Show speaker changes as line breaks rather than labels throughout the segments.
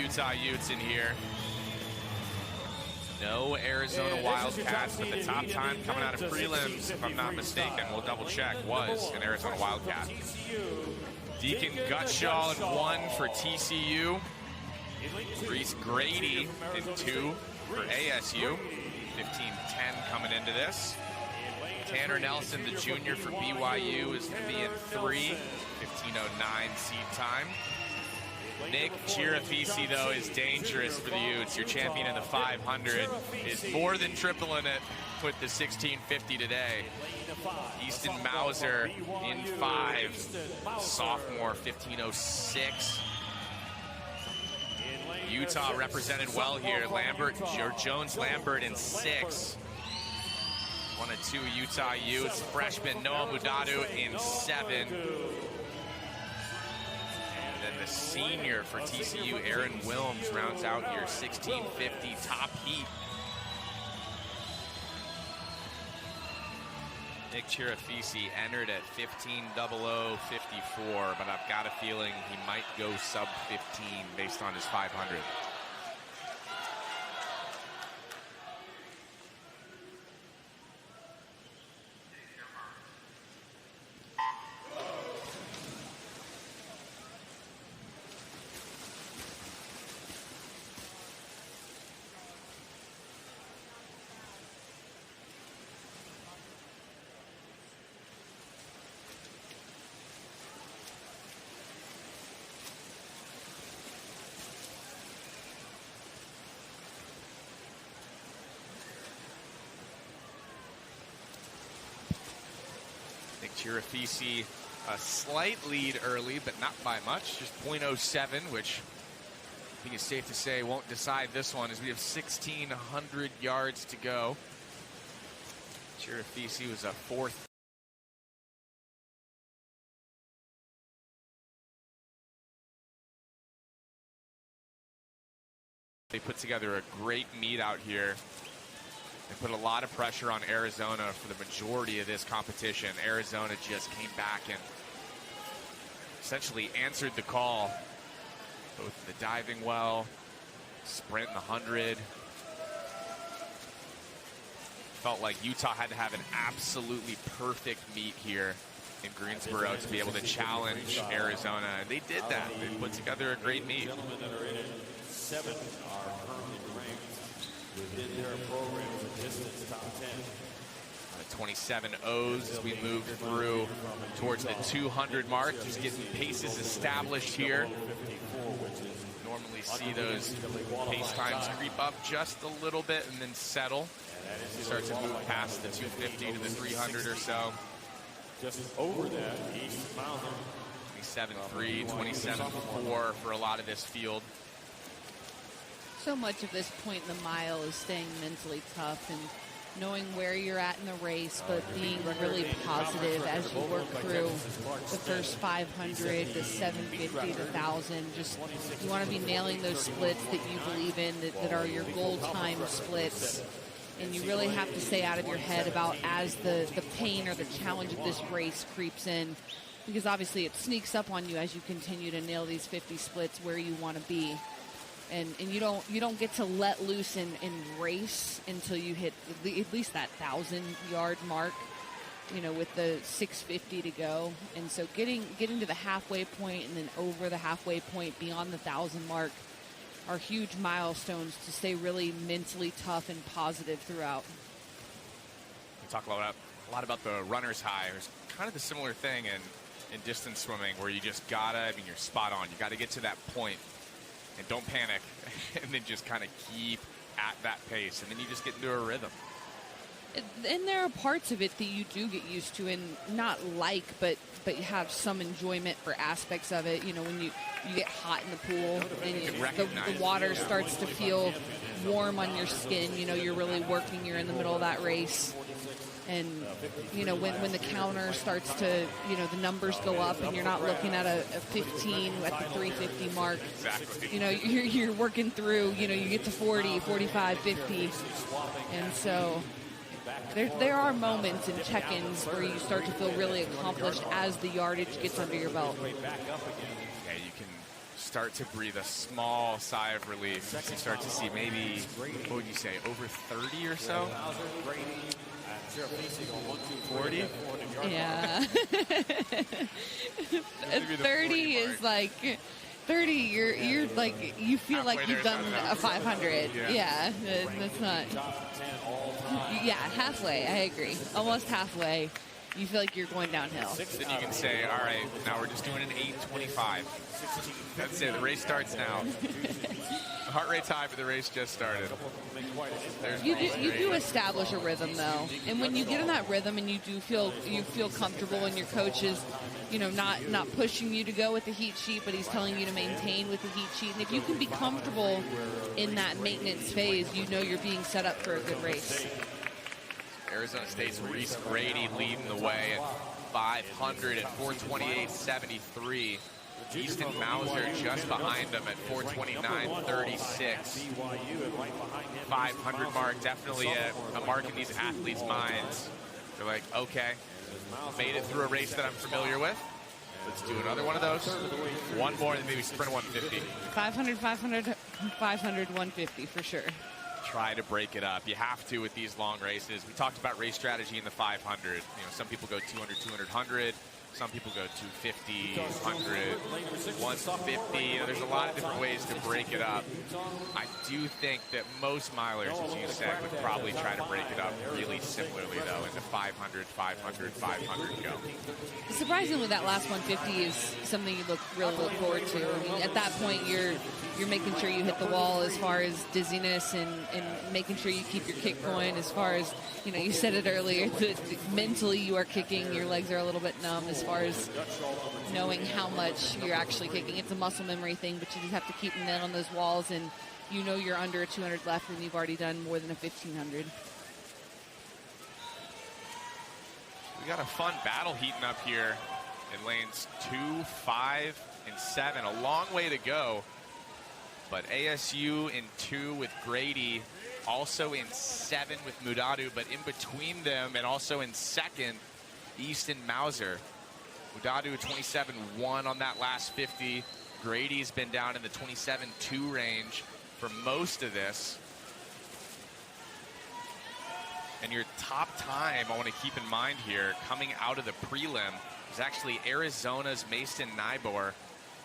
Utah Utes in here. No Arizona Wildcats, but the top time coming out of prelims, if I'm not mistaken, we'll double check, was an Arizona Wildcat. Deacon Gutschall in 1 for TCU. Reese Grady in 2 for ASU. 15-10 coming into this. Tanner Nelson, the junior for BYU, is going to be in 3. 15:09 seed time. Nick Chirafisi, though, is dangerous for the Utes. Your champion in the 500 is more than tripling it with the 1650 today. Easton Mauser in 5. Sophomore, 15:06. Utah represented well here. Jones Lambert in 6. 1 of 2 Utah Utes. Freshman Noah Mudadu in 7. And then the senior for TCU, Aaron Wilms, rounds out your 1650 top heat. Nick Chirafisi entered at 15:00:54, but I've got a feeling he might go sub 15 based on his 500. Chirafisi, a slight lead early, but not by much, just .07, which I think is safe to say won't decide this one, as we have 1,600 yards to go. Chirafisi was a 4th. They put together a great meet out here. They put a lot of pressure on Arizona for the majority of this competition. Arizona just came back and essentially answered the call. Both the diving well, sprint in the 100. Felt like Utah had to have an absolutely perfect meet here in Greensboro to be able to challenge Arizona. And they did that. They put together a great meet.
7 are currently ranked within their program for distance top 10.
27 O's as we move through towards the 200 mark, just getting paces established here. Normally see those pace times creep up just a little bit and then settle. Start to move past the 250 to the 300 or so.
Just over that, East Mountain.
27.3, 27.4 for a lot of this field.
So much of this point in the mile is staying mentally tough and knowing where you're at in the race, but being really positive as you work through the first 500, the 750, the 1,000. Just, you want to be nailing those splits that you believe in, that are your goal time splits. And you really have to stay out of your head about as the pain or the challenge of this race creeps in, because obviously it sneaks up on you as you continue to nail these 50 splits where you want to be. And you don't get to let loose and race until you hit at least that 1,000-yard mark, you know, with the 650 to go. And so getting to the halfway point and then over the halfway point beyond the 1,000 mark are huge milestones to stay really mentally tough and positive throughout.
We talk a lot about the runner's high. There's kind of the similar thing in distance swimming where you just gotta, I mean, you're spot on. You got to get to that point. And don't panic, and then just kind of keep at that pace, and then you just get into a rhythm.
And there are parts of it that you do get used to, and not like, but you have some enjoyment for aspects of it. You know, when you get hot in the pool and the water starts to feel warm on your skin, you know, you're really working, you're in the middle of that race. And, you know, when the counter starts to, you know, the numbers go up and you're not looking at a 15 at the 350 mark.
Exactly.
You know, you're working through, you know, you get to 40, 45, 50. And so there are moments and check-ins where you start to feel really accomplished as the yardage gets under your belt.
Yeah, you can start to breathe a small sigh of relief. You start to see maybe, what would you say, over 30 or so? 40?
Yeah. 30 is like 30. You're like, you feel
Halfway
like you've
there's
done
not
a
enough.
500. Yeah, that's not. Yeah, halfway. I agree. Almost halfway. You feel like you're going downhill.
Then you can say, all right, now we're just doing an 8:25. That's it. The race starts now. The heart rate's high, but the race just started.
You do establish a rhythm, though, and when you get in that rhythm and you feel comfortable, and your coach is, not pushing you to go with the heat sheet, but he's telling you to maintain with the heat sheet. And if you can be comfortable in that maintenance phase, you're being set up for a good race.
Arizona State's Reese Grady leading the way at 500 at 428.73. Easton Mauser just behind him at 429.36. 500 mark, definitely a mark in these athletes' minds. They're like, okay, made it through a race that I'm familiar with. Let's do another one of those. One more, and maybe sprint 150.
500, 150 for sure.
Try to break it up. You have to with these long races. We talked about race strategy in the 500. Some people go 200, 200, 100. Some people go 250, 100, 150. There's a lot of different ways to break it up. I do think that most milers, as you said, would probably try to break it up really similarly, though, into 500, 500, 500 go.
Surprisingly, that last 150 is something you really look forward to. I mean, at that point, you're making sure you hit the wall as far as dizziness and making sure you keep your kick going. As far as, you said it earlier, that mentally you are kicking, your legs are a little bit numb as far as knowing how much you're actually kicking. It's a muscle memory thing, but you just have to keep them in on those walls, and you're under a 200 left and you've already done more than a 1,500.
We got a fun battle heating up here in lanes 2, 5, and 7. A long way to go. But ASU in 2 with Grady, also in 7 with Mudadu, but in between them and also in 2nd, Easton Mauser. Mudadu 27.1 on that last 50. Grady's been down in the 27.2 range for most of this. And your top time, I want to keep in mind here, coming out of the prelim, is actually Arizona's Mason Nybor,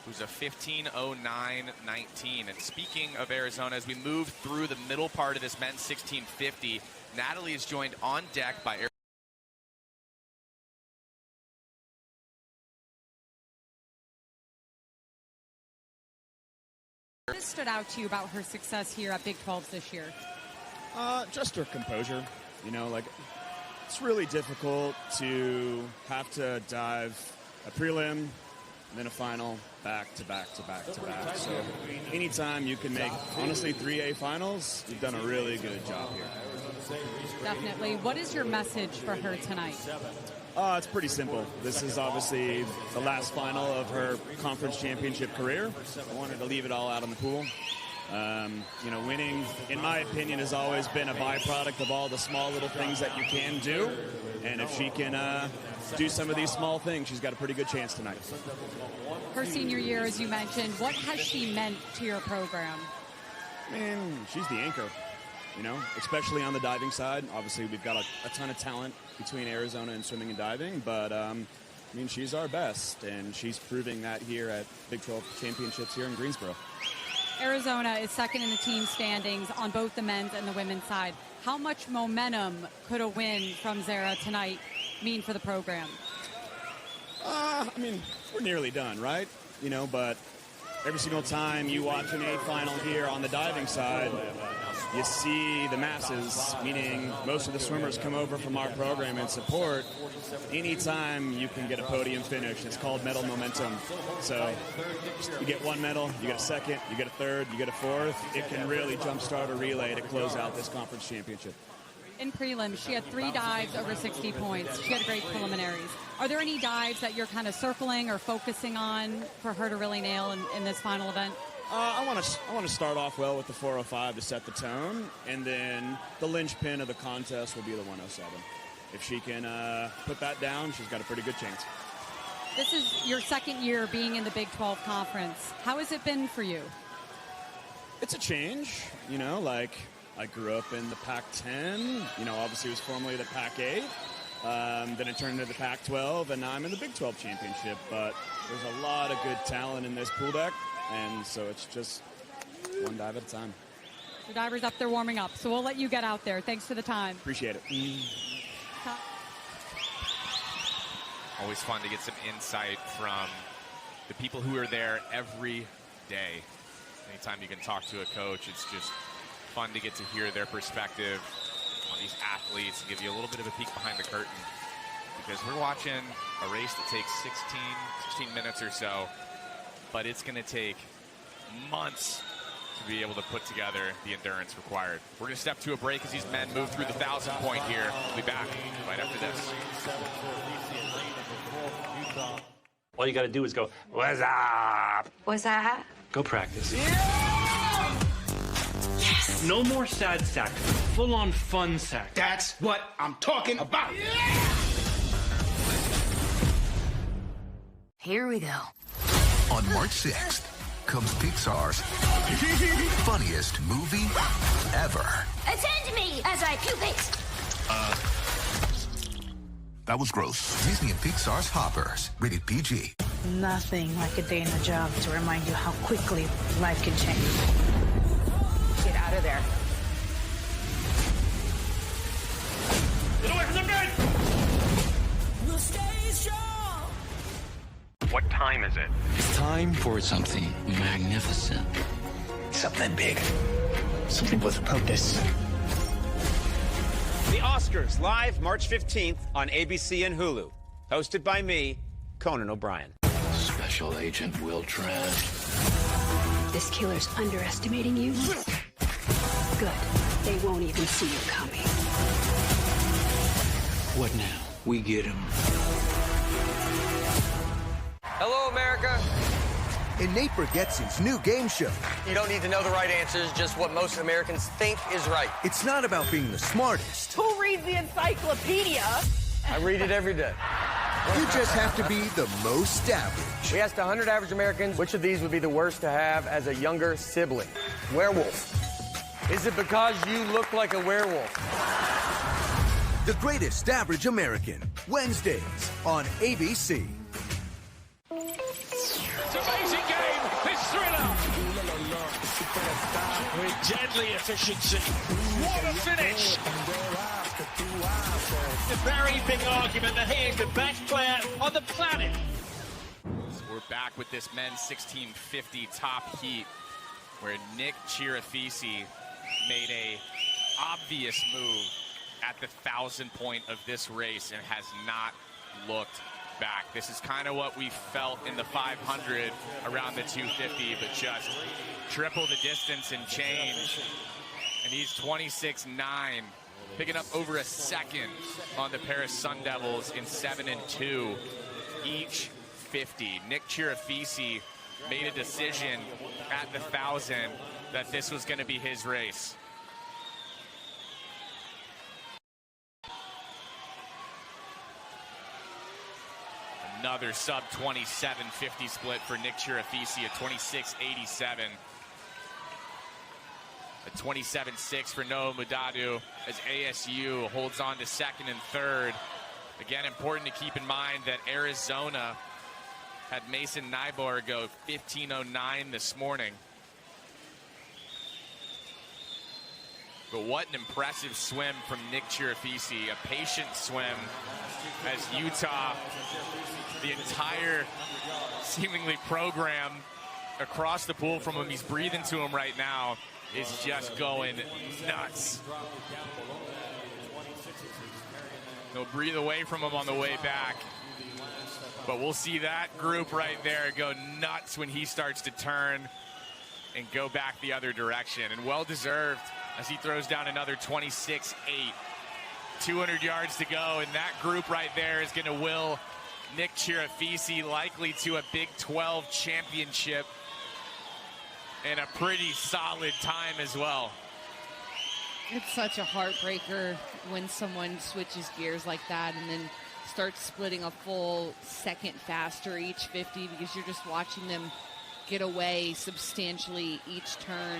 who's a 15:09.19. And speaking of Arizona, as we move through the middle part of this men's 1650, Natalie is joined on deck by
What stood out to you about her success here at Big 12s this year?
Just her composure. It's really difficult to have to dive a prelim and then a final back to back to back to back. So anytime you can make, honestly, 3A finals, you've done a really good job here.
Definitely. What is your message for her tonight?
It's pretty simple. This is obviously the last final of her conference championship career. I wanted to leave it all out on the pool. Winning, in my opinion, has always been a byproduct of all the small little things that you can do. And if she can do some of these small things, she's got a pretty good chance tonight.
Her senior year, as you mentioned, what has she meant to your program?
She's the anchor, especially on the diving side. Obviously, we've got a ton of talent between Arizona and swimming and diving, but she's our best, and she's proving that here at Big 12 Championships here in Greensboro.
Arizona is second in the team standings on both the men's and the women's side. How much momentum could a win from Zara tonight mean for the program?
We're nearly done, right? But every single time you watch an A final here on the diving side, you see the masses, meaning most of the swimmers come over from our program and support. Anytime you can get a podium finish, it's called medal momentum. So you get one medal, you get a second, you get a third, you get a fourth. It can really jumpstart a relay to close out this conference championship.
In prelims, she had 3 dives over 60 points. She had great preliminaries. Are there any dives that you're kind of circling or focusing on for her to really nail in this final event?
I want to start off well with the 405 to set the tone, and then the linchpin of the contest will be the 107. If she can put that down, she's got a pretty good chance.
This is your second year being in the Big 12 Conference. How has it been for you?
It's a change, you know, like I grew up in the Pac-10, you know, obviously it was formerly the Pac-8. Then it turned into the Pac-12, and now I'm in the Big 12 Championship. But there's a lot of good talent in this pool deck, and so it's just one dive at a time.
The diver's up there warming up, so we'll let you get out there. Thanks for the time.
Appreciate it.
Always fun to get some insight from the people who are there every day. Anytime you can talk to a coach, it's just fun to get to hear their perspective on these athletes and give you a little bit of a peek behind the curtain, because we're watching a race that takes 16 minutes or so, but it's going to take months to be able to put together the endurance required. We're going to step to a break as these men move through the 1,000 point here. We'll be back right after this.
All you got to do is go, what's up?
What's that?
Go practice.
Yeah! Yes!
No more sad sack. Full-on fun sack.
That's what I'm talking about. Yeah!
Here we go.
On March 6th comes Pixar's funniest movie ever.
Attend me as I pupate.
That was gross. Disney and Pixar's Hoppers, rated PG.
Nothing like a day in the job to remind you how quickly life can change. Get out of there.
Get away from the men!
We'll stay strong.
What time is it?
It's time for something magnificent.
Something big. Something with a purpose.
The Oscars, live March 15th on ABC and Hulu. Hosted by me, Conan O'Brien.
Special Agent Will Trent.
This killer's underestimating you. Good. They won't even see you coming.
What now? We get him.
Hello, America.
In Nate Bargatze's new game show.
You don't need to know the right answers, just what most Americans think is right.
It's not about being the smartest.
Who reads the encyclopedia?
I read it every day.
You just have to be the most average.
We asked 100 average Americans which of these would be the worst to have as a younger sibling. Werewolf. Is it because you look like a werewolf?
The Greatest Average American. Wednesdays on ABC.
It's an amazing game. This thriller. With deadly efficiency. What a finish. A very big argument that he is the best player on the planet.
So we're back with this men's 1650 top heat, where Nick Chirafisi made a obvious move at the 1,000 point of this race and has not looked back. This is kind of what we felt in the 500 around the 250, but just triple the distance and change. And he's 26.9, picking up over a second on the Paris Sun Devils in 7 and 2 each 50. Nick Chirafisi made a decision at the 1,000 that this was going to be his race. Another sub 27.50 split for Nick Chirafisi at 26.87. A 27.6 for Noah Mudadu as ASU holds on to second and third. Again, important to keep in mind that Arizona had Mason Nyborg go 15.09 this morning. But what an impressive swim from Nick Chirafisi, a patient swim as Utah, the entire seemingly program across the pool from him, he's breathing to him right now, is just going nuts. They'll breathe away from him on the way back. But we'll see that group right there go nuts when he starts to turn and go back the other direction. And well-deserved as he throws down another 26.8. 200 yards to go, and that group right there is going to will Nick Chirafisi likely to a Big 12 championship and a pretty solid time as well.
It's such a heartbreaker when someone switches gears like that and then start splitting a full second faster each 50 because you're just watching them get away substantially each turn.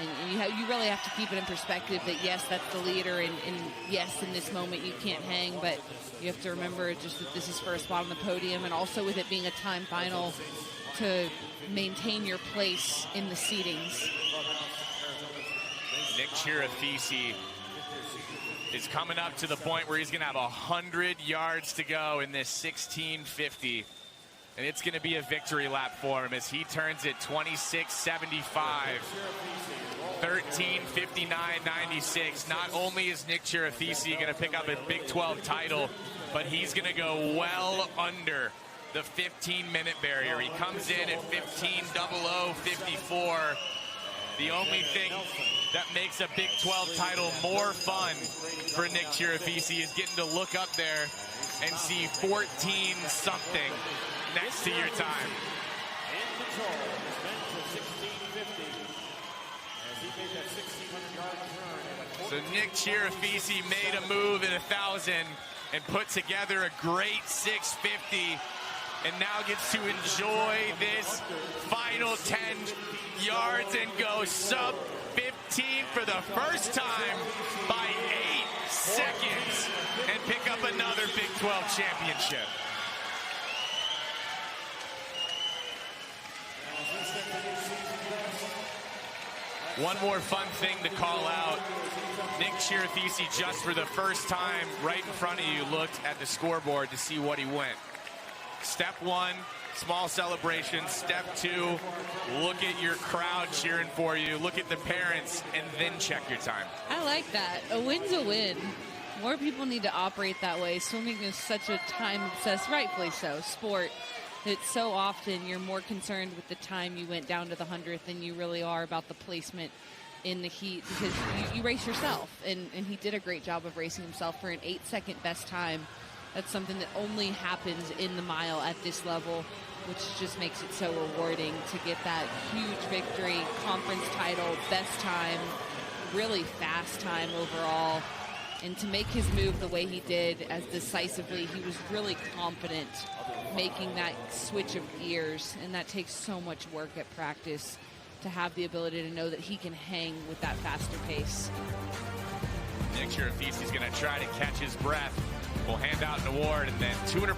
And you really have to keep it in perspective that, yes, that's the leader, and yes, in this moment you can't hang, but you have to remember just that this is first spot on the podium, and also with it being a time final, to maintain your place in the seedings.
Nick Chirafisi is coming up to the point where he's going to have 100 yards to go in this 1650. And it's going to be a victory lap for him as he turns it 26.75, 13.59.96. Not only is Nick Chirafisi going to pick up a Big 12 title, but he's going to go well under the 15-minute barrier. He comes in at 15.00.54. The only thing that makes a Big 12 title more fun for Nick Chirafisi is getting to look up there and see 14-something next to your time.
In control, his men to 1650 as he made that 1,600-yard turn.
So Nick Chirafisi made a move at 1,000 and put together a great 650, and now gets to enjoy this final 10 yards and go sub 15 for the first time by 8 seconds and pick up another Big 12 championship. One more fun thing to call out. Nick Chirafisi, just for the first time, right in front of you, looked at the scoreboard to see what he went. Step one, small celebration. Step two, look at your crowd cheering for you. Look at the parents, and then check your time.
I like that. A win's a win. More people need to operate that way. Swimming is such a time-obsessed, rightfully so, sport. That so often you're more concerned with the time you went down to the 100th than you really are about the placement in the heat, because you race yourself, and he did a great job of racing himself for an 8-second best time. That's something that only happens in the mile at this level, which just makes it so rewarding to get that huge victory, conference title, best time, really fast time overall. And to make his move the way he did, as decisively, he was really confident making that switch of gears, and that takes so much work at practice to have the ability to know that he can hang with that faster pace.
Nick Chirafisi is going to try to catch his breath. We'll hand out an award, and then 200